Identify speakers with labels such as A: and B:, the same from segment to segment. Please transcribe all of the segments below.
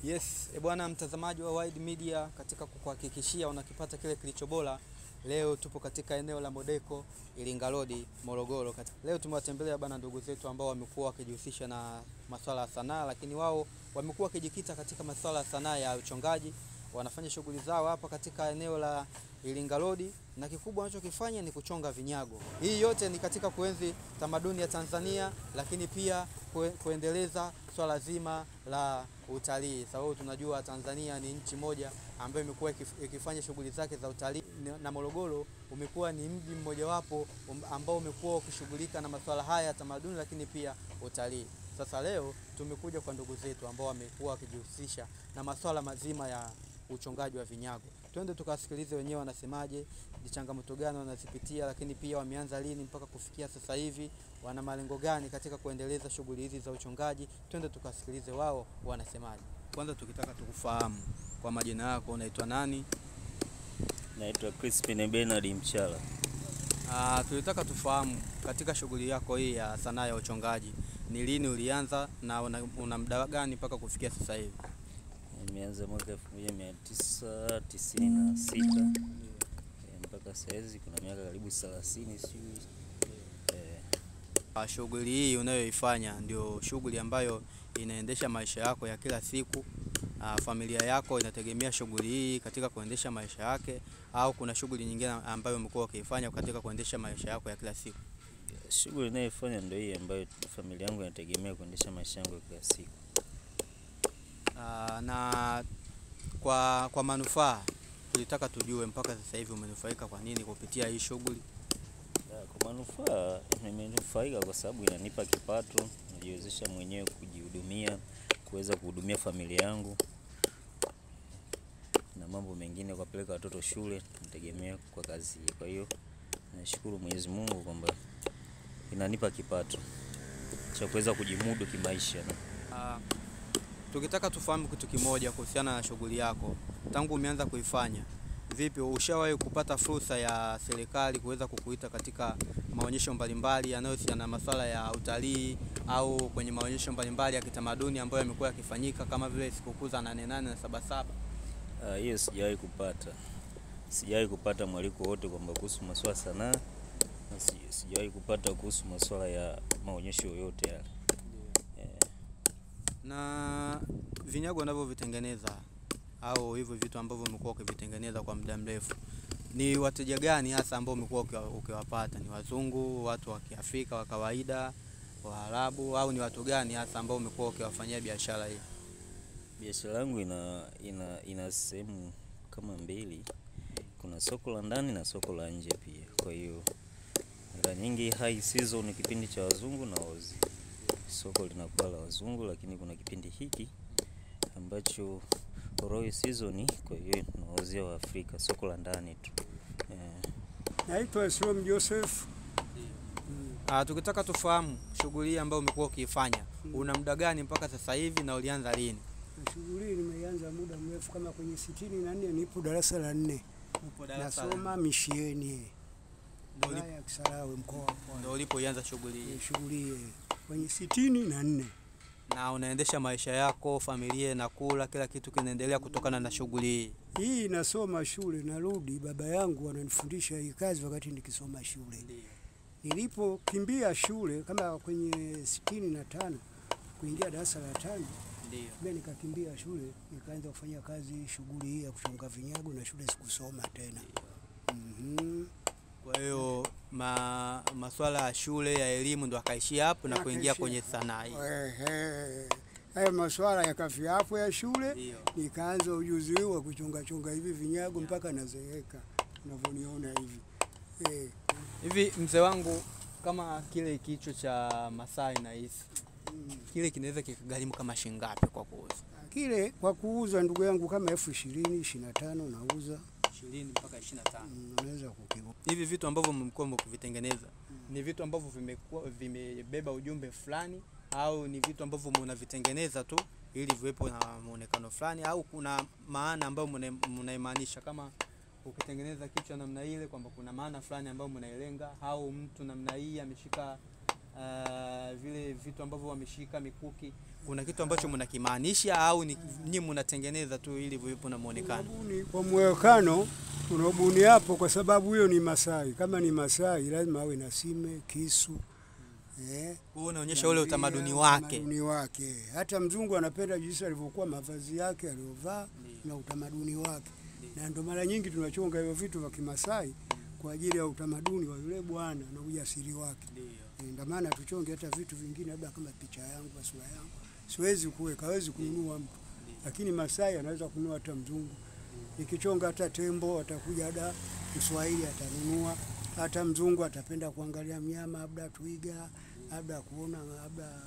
A: Yes, bwana mtazamaji wa Wide Media, katika kukuhakikishia unakipata kile kilicho bora. Leo tupo katika eneo la Modeko, Iringa Road, Morogoro. Leo tumewatembelea bwana ndugu zetu ambao wamekuwa wakijihusisha na masuala ya sanaa, lakini wao wamekuwa wakijikita katika masuala ya sanaa ya uchongaji. Wanafanya shughuli zao hapa katika eneo la Iringa Road, na kikubwa wanachokifanya ni kuchonga vinyago. Hii yote ni katika kuenzi tamaduni ya Tanzania, lakini pia kuendeleza swala zima la utalii. Sababu tunajua Tanzania ni nchi moja ambayo imekuwa ikifanya shughuli zake za utalii, na Morogoro umekuwa ni mji mmojawapo ambao umekuwa ukishughulika na masuala haya ya tamaduni, lakini pia utalii. Sasa leo tumekuja kwa ndugu zetu ambao wamekuwa wakijihusisha na masuala mazima ya uchongaji wa vinyago. Twende tukasikilize wenyewe wanasemaje, ni changamoto gani wanazipitia, lakini pia wameanza lini mpaka kufikia sasa hivi, wana malengo gani katika kuendeleza shughuli hizi za uchongaji. Twende tukasikilize wao wanasemaje. Kwanza tukitaka tukufahamu, kwa majina yako unaitwa nani?
B: Naitwa Crispin Bernard Mchala.
A: Tulitaka tufahamu katika shughuli yako hii ya sanaa ya uchongaji, ni lini ulianza na una muda gani mpaka kufikia sasa hivi?
B: Nimeanza mwaka 1996 mpaka sasa hivi kuna miaka karibu 30 sijui.
A: Shughuli hii unayoifanya ndio shughuli ambayo inaendesha maisha yako ya kila siku? Familia yako inategemea shughuli hii katika kuendesha maisha yake, au kuna shughuli nyingine ambayo umekuwa ukifanya katika kuendesha maisha yako ya kila siku?
B: Shughuli ninayofanya ndio hii ambayo familia yangu inategemea kuendesha maisha yangu ya kila siku.
A: Na kwa manufaa tulitaka tujue mpaka sasa hivi umenufaika kwa nini kupitia hii shughuli?
B: Kwa manufaa nimenufaika kwa sababu inanipa kipato, najiwezesha mwenyewe kujihudumia, kuweza kuhudumia familia yangu na mambo mengine, kupeleka watoto shule, nategemea kwa kazi. Kwa hiyo nashukuru Mwenyezi Mungu kwamba inanipa kipato cha kuweza kujimudu kimaisha.
A: Tukitaka tufahamu kitu kimoja kuhusiana na shughuli yako, tangu umeanza kuifanya, vipi ushawahi kupata fursa ya serikali kuweza kukuita katika maonyesho mbalimbali yanayohusiana na masuala ya utalii, au kwenye maonyesho mbalimbali ya kitamaduni ambayo yamekuwa yakifanyika kama vile sikukuu za 88 na 77?
B: Hiyo sijawahi kupata. Sijawahi kupata mwaliko wote kwamba kuhusu masuala sanaa. Sijawahi kupata kuhusu masuala ya maonyesho yoyote yale.
A: Na vinyago unavyovitengeneza au hivyo vitu ambavyo umekuwa ukivitengeneza kwa muda mrefu, ni wateja gani hasa ambao umekuwa ukiwapata? Ni wazungu, watu wa Kiafrika wa kawaida, Waarabu, au ni watu gani hasa ambao umekuwa ukiwafanyia biashara hii?
B: Biashara yangu ina sehemu kama mbili. Kuna soko la ndani na soko la nje pia. Kwa hiyo mara nyingi high season ni kipindi cha wazungu na wauzi. Soko linakuwa la wazungu, lakini kuna kipindi hiki ambacho roy season, kwa hiyo tunawauzia wa Afrika, soko la ndani tu.
C: Naitwa Esrom Joseph.
A: Tukitaka tufahamu shughuli ambayo umekuwa ukifanya, una muda gani mpaka sasa hivi na ulianza lini?
C: Shughuli nimeanza muda mrefu, kama kwenye 64 nipo darasa la 4.
A: Upo darasa la 4?
C: Nasoma misheni. Ndio ya Kisarawe mkoa.
A: Ndio ulipoanza shughuli hii?
C: Shughuli kwenye 64.
A: Na unaendesha maisha yako, familia na kula, kila kitu kinaendelea kutokana na shughuli hii?
C: Hii nasoma shule, narudi, baba yangu ananifundisha hii kazi wakati nikisoma shule. Nilipokimbia shule kama kwenye 65 kuingia darasa la 5, mimi nikakimbia shule, nikaanza kufanya kazi shughuli hii ya kuchonga vinyago, na shule sikusoma tena.
A: Kwa hiyo masuala ya shule ya elimu ndo akaishia hapo na kuingia kwenye sanaa hii?
C: Hayo masuala yakafia hapo ya shule, nikaanza ujuzi wa kuchonga hivi vinyago mpaka nazeeka unavyoniona hivi.
A: Hivi mzee wangu, kama kile kichwa cha Masai na hisi, kile kinaweza kikagharimu kama shilingi ngapi kwa kuuza?
C: Kile kwa kuuza ndugu yangu kama 20, 25 nauza.
A: 20 mpaka 25.
C: Unaweza kukibu.
A: Hivi vitu ambavyo mmekuwa mkivitengeneza, ni vitu ambavyo vimebeba ujumbe fulani, au ni vitu ambavyo mnavitengeneza tu ili viwepo na muonekano fulani, au kuna maana ambayo mnaimaanisha? Kama ukitengeneza kichwa namna ile kwamba kuna maana fulani ambayo mnailenga, au mtu namna hii ameshika vile vitu ambavyo wameshika mikuki, kuna kitu ambacho mnakimaanisha au ni nyinyi mnatengeneza tu ili vipo na muonekano?
C: Kwa muonekano tunabuni hapo, kwa sababu huyo ni Masai. Kama ni Masai lazima awe na sime, kisu.
A: Huo unaonyesha ule utamaduni wake.
C: Utamaduni wake. Hata mzungu anapenda jinsi alivyokuwa mavazi yake aliyovaa na utamaduni wake. Na ndio mara nyingi tunachonga hivyo vitu vya Kimasai kwa ajili ya utamaduni wa yule bwana na ujasiri wake. Ndio maana tuchonge hata vitu vingine, labda kama picha yangu, sura yangu. Siwezi kuweka, hawezi kununua mtu. Lakini Masai anaweza kununua hata mzungu. Nikichonga hata tembo atakuja, hata Mswahili atanunua. Hata mzungu atapenda kuangalia mnyama, labda twiga, labda kuona labda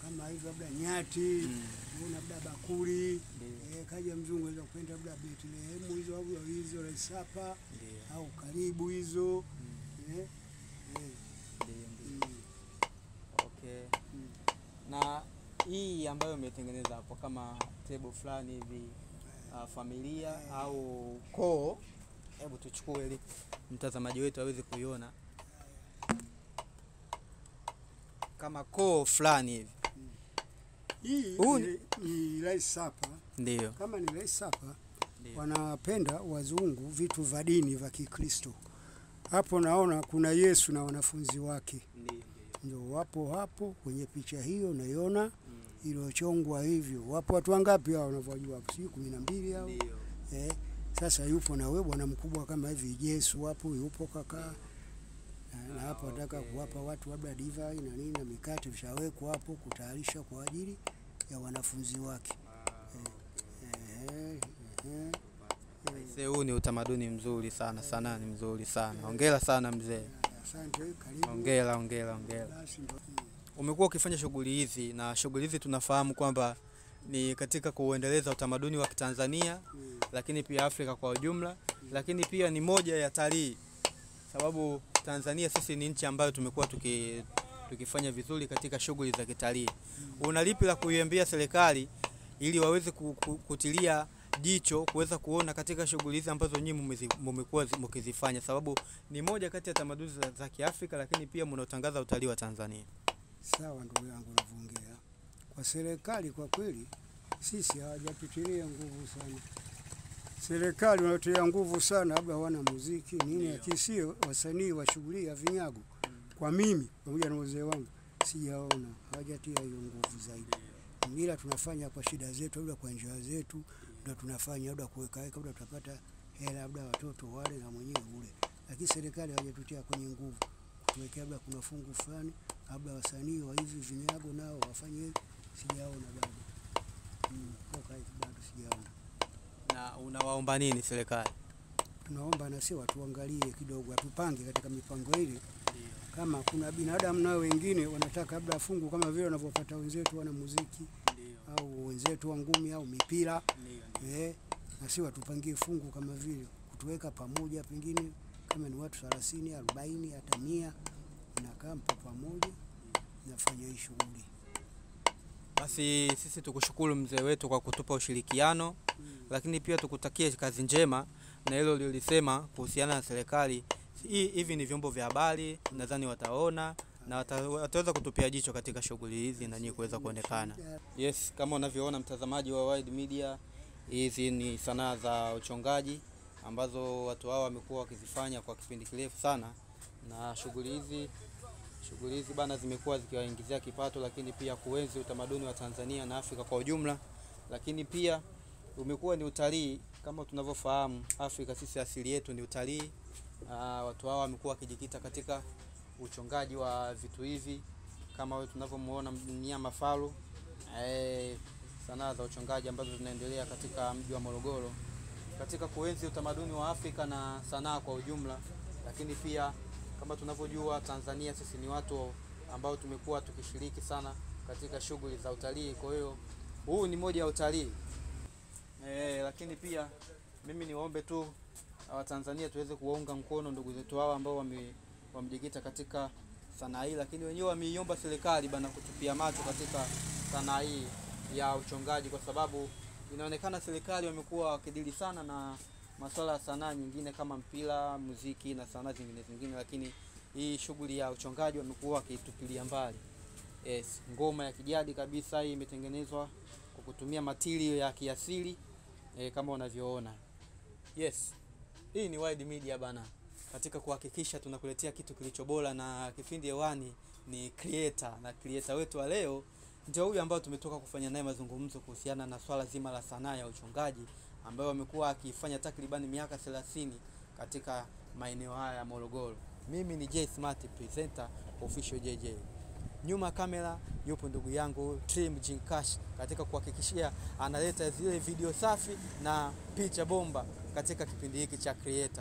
C: kama hivyo, labda nyati, kuona labda bakuli. Kaja mzungu anaweza kupenda labda Bethlehem hizo au hizo Lesapa au karibu hizo.
A: Okay. Na hii ambayo umetengeneza hapo kama table fulani hivi, familia au koo, hebu tuchukue ili mtazamaji wetu aweze kuiona kama koo fulani hivi.
C: Hii ni Lesapa.
A: Ndio.
C: Kama ni Lesapa, wanapenda wazungu vitu vya dini vya Kikristo. Hapo naona kuna Yesu na wanafunzi wake. Ndio wapo hapo kwenye picha hiyo, naiona iliyochongwa hivyo. Wapo watu wangapi hao unavyojua hapo? Si 12 hao. Sasa yupo na wewe bwana mkubwa kama hivi, Yesu hapo yupo kaka. Na hapo nataka kuwapa watu labda divai na nini na mikate vishawekwa hapo kutayarisha kwa ajili ya wanafunzi wake.
A: Huu ni utamaduni mzuri sana, sanaa ni mzuri sana. Hongera sana mzee.
C: Asante, karibu.
A: Hongera. Umekuwa ukifanya shughuli hizi, na shughuli hizi tunafahamu kwamba ni katika kuendeleza utamaduni wa Tanzania, lakini pia Afrika kwa ujumla, lakini pia ni moja ya talii, sababu Tanzania sisi ni nchi ambayo tumekuwa tukifanya vizuri katika shughuli za kitalii. Unalipi la kuiambia serikali ili waweze kutilia jicho kuweza kuona katika shughuli hizi ambazo nyinyi mmekuwa mkizifanya, sababu ni moja kati ya tamaduni za Kiafrika, lakini pia mnaotangaza utalii wa Tanzania?
C: Sawa ndugu yangu, unavyoongea kwa serikali, kwa kweli sisi hawajatutilia nguvu sana. Serikali wanatilia nguvu sana labda wana muziki nini, akisio wasanii wa shughuli ya vinyago. Kwa mimi pamoja na wazee wangu sijaona hawajatia hiyo nguvu zaidi. Ila tunafanya kwa shida zetu, labda kwa njia zetu ndio tunafanya, labda kuweka labda tutapata hela, labda watoto wale na mwenyewe ule. Lakini serikali hawajatutia kwenye nguvu kuwekea labda kuna fungu fulani labda wasanii wa hivi vinyago nao wafanye, sijaona bado. Bado sijaona.
A: Na unawaomba nini serikali?
C: Tunaomba na sisi watuangalie kidogo, atupange katika mipango ile. Kama kuna binadamu nao wengine wanataka labda fungu kama vile wanavyopata wenzetu wana muziki au wenzetu wa ngumi au mipira, na sisi watupangie fungu kama vile kutuweka pamoja, pengine kama ni watu 30, 40, hata 100 na kampa pamoja nafanya hii shughuli.
A: Basi sisi tukushukuru mzee wetu kwa kutupa ushirikiano, lakini pia tukutakie kazi njema, na hilo lilisema kuhusiana na serikali. Hivi ni vyombo vya habari, nadhani wataona na wataweza kutupia jicho katika shughuli hizi na nyinyi kuweza kuonekana. Yes, kama unavyoona mtazamaji wa Wide Media, hizi ni sanaa za uchongaji ambazo watu hao wamekuwa wakizifanya kwa kipindi kirefu sana, na shughuli hizi bana zimekuwa zikiwaingizia kipato, lakini pia kuenzi utamaduni wa Tanzania na Afrika kwa ujumla, lakini pia umekuwa ni utalii. Kama tunavyofahamu, Afrika sisi asili yetu ni utalii. Watu hao wamekuwa wakijikita katika uchongaji wa vitu hivi, kama wewe tunavyomuona mnyama faru. Sanaa za uchongaji ambazo zinaendelea katika mji wa Morogoro katika kuenzi utamaduni wa Afrika na sanaa kwa ujumla, lakini pia kama tunavyojua Tanzania sisi ni watu ambao tumekuwa tukishiriki sana katika shughuli za utalii. Kwa hiyo huu ni moja ya utalii. Lakini pia mimi niwaombe tu Watanzania tuweze kuwaunga mkono ndugu zetu hao ambao wamejikita katika sanaa hii, lakini wenyewe wameiomba serikali bana kutupia macho katika sanaa hii ya uchongaji, kwa sababu inaonekana serikali wamekuwa wakidili sana na masuala ya sanaa nyingine kama mpira, muziki na sanaa zingine, lakini hii shughuli ya uchongaji wamekuwa wakitupilia mbali. Yes, ngoma ya kijadi kabisa hii imetengenezwa kwa kutumia material ya kiasili kama unavyoona. Yes, hii ni Wide Media bana, katika kuhakikisha tunakuletea kitu kilicho bora, na kipindi hewani ni creator, na creator wetu wa leo ndio huyu ambao tumetoka kufanya naye mazungumzo kuhusiana na swala zima la sanaa ya uchongaji ambayo amekuwa akifanya takriban miaka 30 katika maeneo haya ya Morogoro. Mimi ni J Smart presenter official JJ. Nyuma kamera yupo ndugu yangu Trim Jinkash katika kuhakikishia analeta zile video safi na picha bomba katika kipindi hiki cha creator.